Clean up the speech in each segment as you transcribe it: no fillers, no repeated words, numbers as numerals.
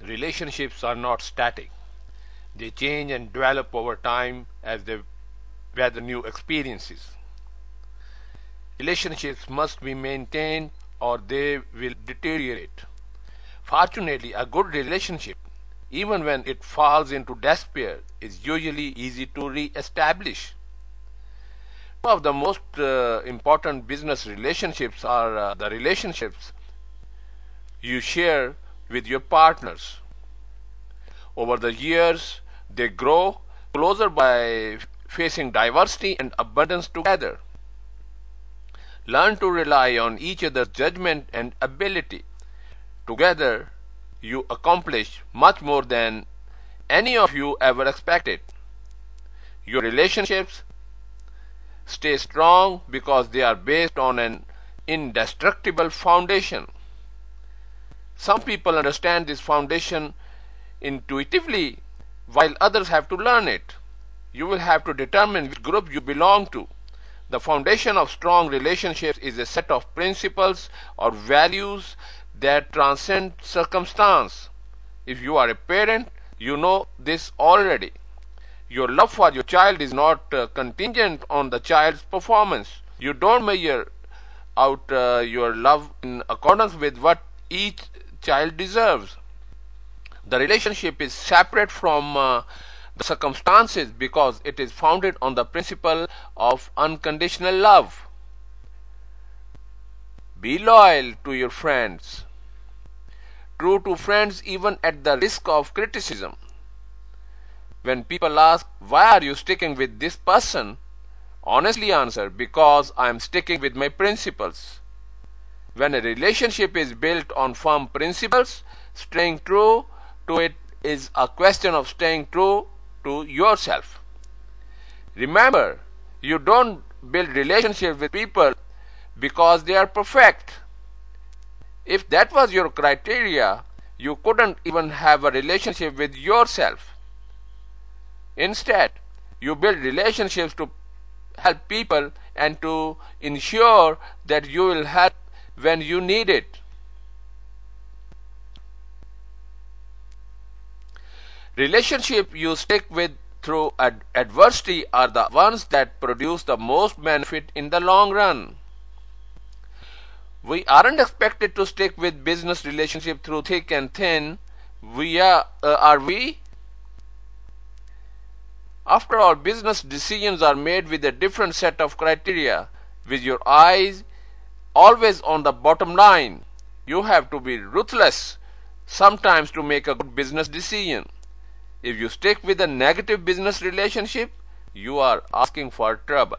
Relationships are not static. They change and develop over time as they gather new experiences. Relationships must be maintained or they will deteriorate. Fortunately, a good relationship, even when it falls into despair, is usually easy to re-establish. Two of the most important business relationships are the relationships you share with your partners. Over the years, they grow closer by facing diversity and abundance together. Learn to rely on each other's judgment and ability. Together, you accomplish much more than any of you ever expected. Your relationships stay strong because they are based on an indestructible foundation. Some people understand this foundation intuitively, while others have to learn it. You will have to determine which group you belong to. The foundation of strong relationships is a set of principles or values that transcend circumstance. If you are a parent, you know this already. Your love for your child is not contingent on the child's performance. You don't measure out your love in accordance with what each child deserves. The relationship is separate from the circumstances because it is founded on the principle of unconditional love. Be loyal to your friends. True to friends even at the risk of criticism. When people ask, why are you sticking with this person? Honestly answer, because I am sticking with my principles. When a relationship is built on firm principles, staying true to it is a question of staying true to yourself. Remember, you don't build relationships with people because they are perfect. If that was your criteria, you couldn't even have a relationship with yourself. Instead, you build relationships to help people and to ensure that you will help when you need it. Relationships you stick with through adversity are the ones that produce the most benefit in the long run. We aren't expected to stick with business relationships through thick and thin. Are we? After all, business decisions are made with a different set of criteria, with your eyes always on the bottom line. You have to be ruthless sometimes to make a good business decision. If you stick with a negative business relationship, you are asking for trouble.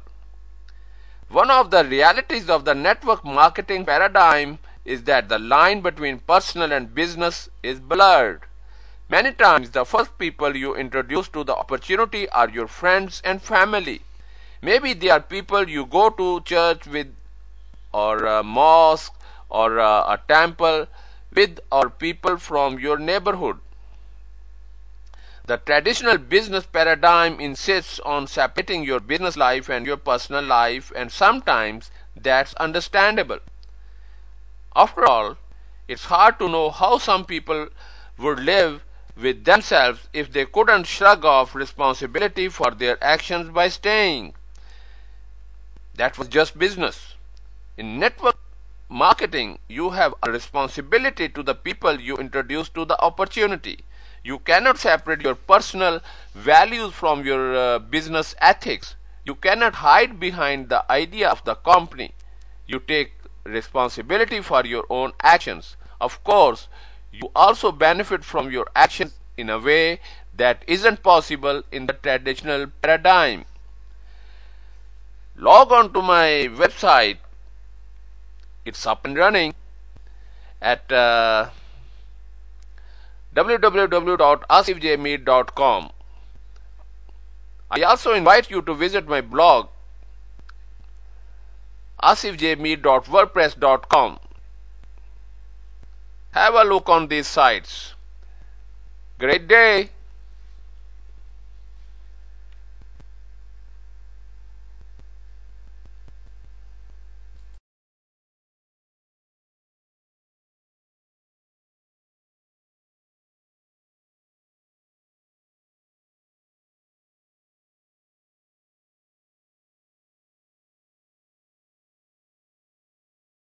One of the realities of the network marketing paradigm is that the line between personal and business is blurred. Many times the first people you introduce to the opportunity are your friends and family. Maybe they are people you go to church with, or a mosque, or a temple with, or people from your neighborhood. The traditional business paradigm insists on separating your business life and your personal life, and sometimes that's understandable. After all, it's hard to know how some people would live with themselves if they couldn't shrug off responsibility for their actions by staying. That was just business. In network marketing, you have a responsibility to the people you introduce to the opportunity. You cannot separate your personal values from your business ethics. You cannot hide behind the idea of the company. You take responsibility for your own actions. Of course, you also benefit from your actions in a way that isn't possible in the traditional paradigm. Log on to my website. It's up and running at www.asifjmeet.com. I also invite you to visit my blog asifjmeet.wordpress.com. Have a look on these sites. Great day.